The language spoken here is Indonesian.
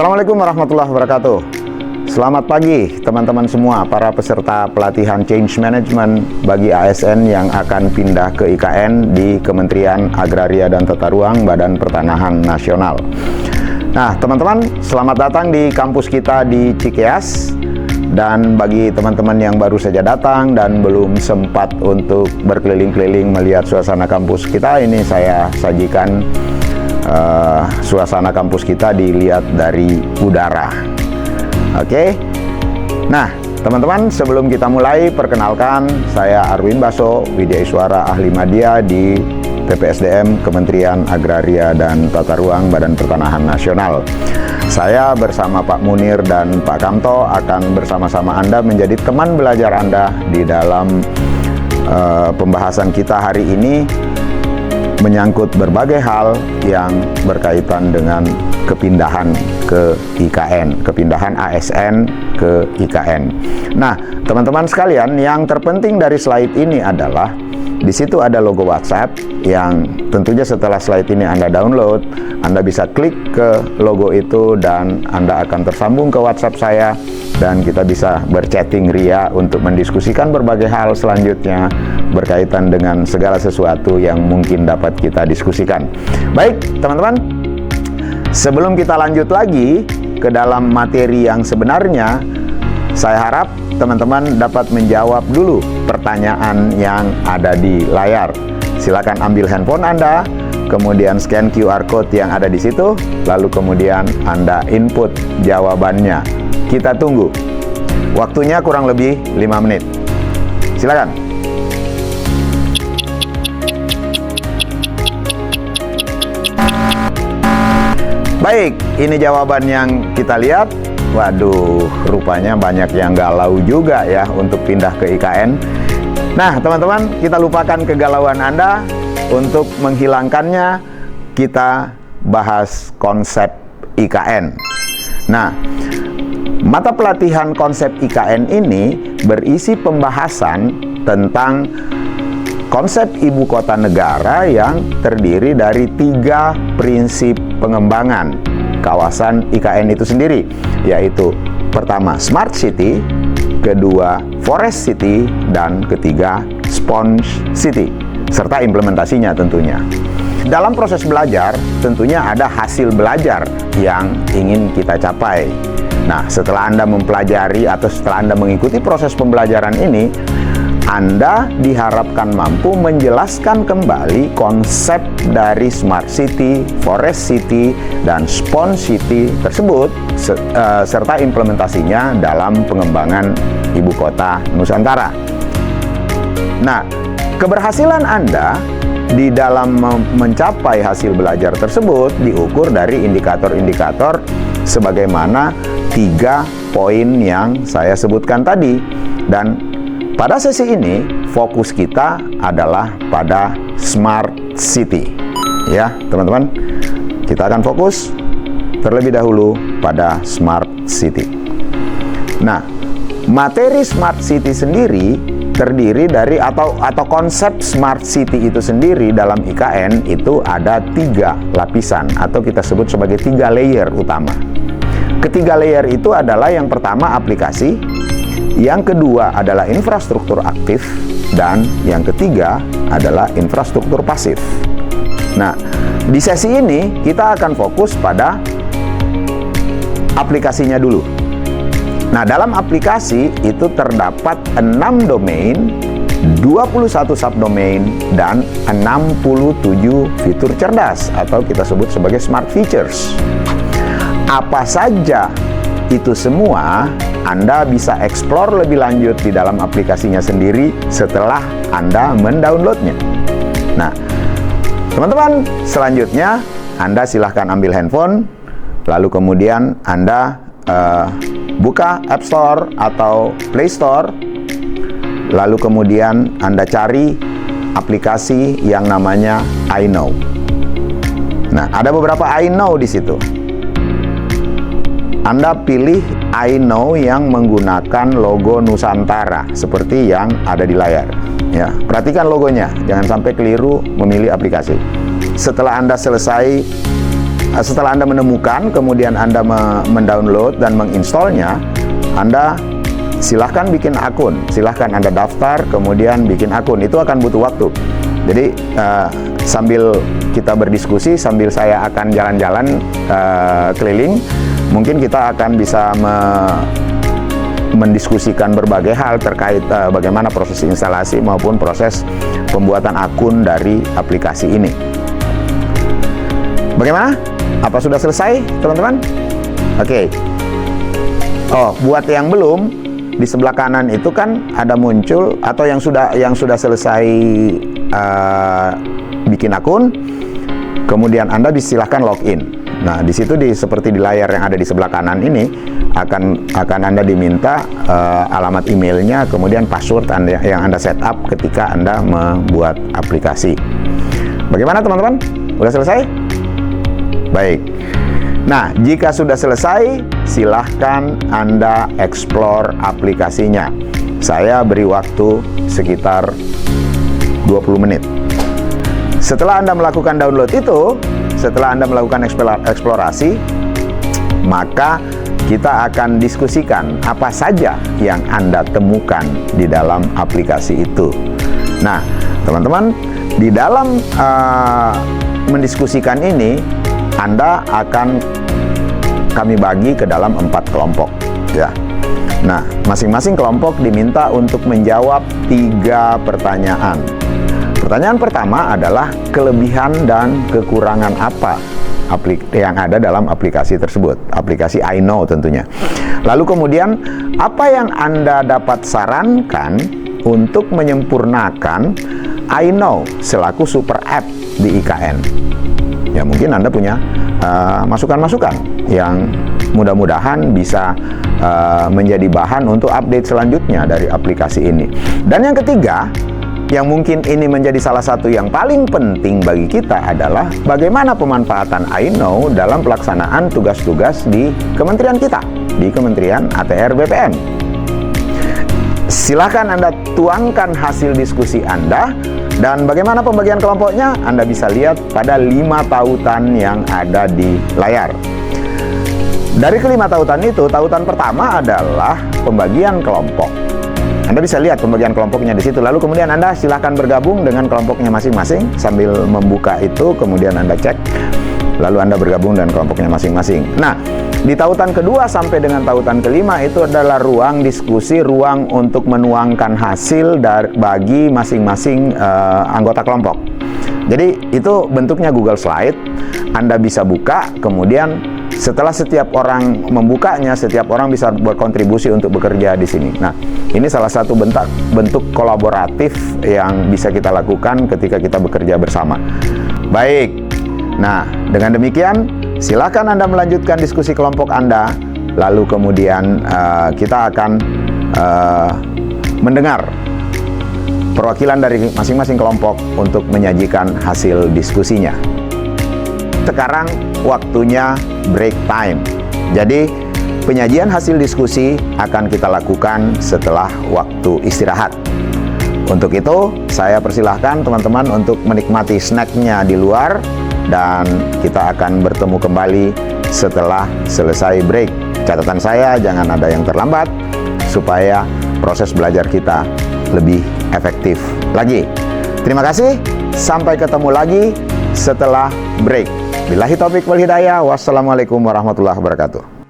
Assalamualaikum warahmatullahi wabarakatuh. Selamat pagi teman-teman semua, para peserta pelatihan Change Management bagi ASN yang akan pindah ke IKN di Kementerian Agraria dan Tata Ruang Badan Pertanahan Nasional. Nah teman-teman, selamat datang di kampus kita di Cikeas. Dan bagi teman-teman yang baru saja datang dan belum sempat untuk berkeliling-keliling melihat suasana kampus kita, ini saya sajikan suasana kampus kita dilihat dari udara. Oke. Nah, teman-teman, sebelum kita mulai, perkenalkan, saya Arwin Baso, Widyaiswara Ahli Madya di TPSDM Kementerian Agraria dan Tata Ruang Badan Pertanahan Nasional. Saya bersama Pak Munir dan Pak Kamto akan bersama-sama Anda menjadi teman belajar Anda di dalam pembahasan kita hari ini, menyangkut berbagai hal yang berkaitan dengan kepindahan ke IKN, kepindahan ASN ke IKN. Nah, teman-teman sekalian, yang terpenting dari slide ini adalah di situ ada logo WhatsApp yang tentunya setelah slide ini Anda download, Anda bisa klik ke logo itu dan Anda akan tersambung ke WhatsApp saya dan kita bisa berchatting ria untuk mendiskusikan berbagai hal selanjutnya berkaitan dengan segala sesuatu yang mungkin dapat kita diskusikan. Baik, teman-teman, sebelum kita lanjut lagi ke dalam materi yang sebenarnya, saya harap teman-teman dapat menjawab dulu pertanyaan yang ada di layar. Silakan ambil handphone Anda, kemudian scan QR code yang ada di situ, lalu kemudian Anda input jawabannya. Kita tunggu. Waktunya kurang lebih 5 menit. Silakan. Baik, ini jawaban yang kita lihat. Waduh, rupanya banyak yang galau juga ya untuk pindah ke IKN. Nah, teman-teman, kita lupakan kegalauan Anda. Untuk menghilangkannya, kita bahas konsep IKN. Nah, mata pelatihan konsep IKN ini berisi pembahasan tentang konsep ibu kota negara yang terdiri dari 3 prinsip pengembangan kawasan IKN itu sendiri, yaitu pertama Smart City, kedua Forest City, dan ketiga Sponge City, serta implementasinya tentunya. Dalam proses belajar, tentunya ada hasil belajar yang ingin kita capai. Nah, setelah Anda mempelajari atau setelah Anda mengikuti proses pembelajaran ini, Anda diharapkan mampu menjelaskan kembali konsep dari Smart City, Forest City, dan Sponge City tersebut serta implementasinya dalam pengembangan ibu kota Nusantara. Nah, keberhasilan Anda di dalam mencapai hasil belajar tersebut diukur dari indikator-indikator sebagaimana 3 poin yang saya sebutkan tadi. Dan pada sesi ini, fokus kita adalah pada Smart City. Ya, teman-teman, kita akan fokus terlebih dahulu pada Smart City. Nah, materi Smart City sendiri terdiri dari atau konsep Smart City itu sendiri dalam IKN itu ada 3 lapisan atau kita sebut sebagai 3 layer utama. Ketiga layer itu adalah yang pertama aplikasi, yang kedua adalah infrastruktur aktif, dan yang ketiga adalah infrastruktur pasif. Nah, di sesi ini kita akan fokus pada aplikasinya dulu. Nah, dalam aplikasi itu terdapat 6 domain, 21 subdomain, dan 67 fitur cerdas atau kita sebut sebagai smart features. Apa saja itu semua Anda bisa explore lebih lanjut di dalam aplikasinya sendiri setelah Anda mendownloadnya. Nah, teman-teman, selanjutnya Anda silahkan ambil handphone, lalu kemudian Anda buka App Store atau Play Store, lalu kemudian Anda cari aplikasi yang namanya iKnow. Nah, ada beberapa iKnow di situ. Anda pilih iKnow yang menggunakan logo Nusantara seperti yang ada di layar. Ya, perhatikan logonya, jangan sampai keliru memilih aplikasi. Setelah Anda selesai setelah Anda menemukan, kemudian Anda mendownload dan menginstalnya, Anda silahkan bikin akun, silahkan Anda daftar, kemudian bikin akun. Itu akan butuh waktu. Jadi sambil kita berdiskusi, sambil saya akan jalan-jalan keliling, mungkin kita akan bisa mendiskusikan berbagai hal terkait bagaimana proses instalasi maupun proses pembuatan akun dari aplikasi ini. Bagaimana? Apa sudah selesai, teman-teman? Oke. Oh, buat yang belum, di sebelah kanan itu kan ada muncul, atau yang sudah selesai bikin akun, kemudian Anda silahkan login. Nah, di situ seperti di layar yang ada di sebelah kanan ini akan Anda diminta alamat emailnya, kemudian password yang Anda setup ketika Anda membuat aplikasi. Bagaimana, teman-teman? Sudah selesai? Baik. Nah, jika sudah selesai, silahkan Anda explore aplikasinya. Saya beri waktu sekitar 20 menit. Setelah Anda melakukan download itu, setelah Anda melakukan eksplorasi, maka kita akan diskusikan apa saja yang Anda temukan di dalam aplikasi itu. Nah, teman-teman, di dalam mendiskusikan ini, Anda kami bagi ke dalam 4 kelompok, ya. Nah, masing-masing kelompok diminta untuk menjawab 3 pertanyaan. Pertanyaan pertama adalah kelebihan dan kekurangan apa yang ada dalam aplikasi tersebut, aplikasi iKnow tentunya. Lalu kemudian, apa yang Anda dapat sarankan untuk menyempurnakan iKnow selaku super app di IKN? Ya, mungkin Anda punya masukan-masukan yang mudah-mudahan bisa menjadi bahan untuk update selanjutnya dari aplikasi ini. Dan yang ketiga, yang mungkin ini menjadi salah satu yang paling penting bagi kita adalah bagaimana pemanfaatan iKnow dalam pelaksanaan tugas-tugas di kementerian kita, di Kementerian ATR BPN. Silahkan Anda tuangkan hasil diskusi Anda. Dan bagaimana pembagian kelompoknya? Anda bisa lihat pada 5 tautan yang ada di layar. Dari ke-5 tautan itu, tautan pertama adalah pembagian kelompok. Anda bisa lihat pembagian kelompoknya di situ. Lalu kemudian Anda silahkan bergabung dengan kelompoknya masing-masing. Sambil membuka itu, kemudian Anda cek. Lalu Anda bergabung dengan kelompoknya masing-masing. Nah, di tautan kedua sampai dengan tautan ke-5 itu adalah ruang diskusi, ruang untuk menuangkan hasil bagi masing-masing anggota kelompok. Jadi itu bentuknya Google Slide. Anda bisa buka, kemudian setelah setiap orang membukanya, setiap orang bisa berkontribusi untuk bekerja di sini. Nah, ini salah satu bentuk kolaboratif yang bisa kita lakukan ketika kita bekerja bersama. Baik. Nah, dengan demikian, silakan Anda melanjutkan diskusi kelompok Anda, lalu kemudian kita akan mendengar perwakilan dari masing-masing kelompok untuk menyajikan hasil diskusinya. Sekarang waktunya break time. Jadi, penyajian hasil diskusi akan kita lakukan setelah waktu istirahat. Untuk itu, saya persilahkan teman-teman untuk menikmati snacknya di luar, dan kita akan bertemu kembali setelah selesai break. Catatan saya, jangan ada yang terlambat supaya proses belajar kita lebih efektif lagi. Terima kasih, sampai ketemu lagi setelah break. Billahi taufiq wal hidayah. Wassalamualaikum warahmatullahi wabarakatuh.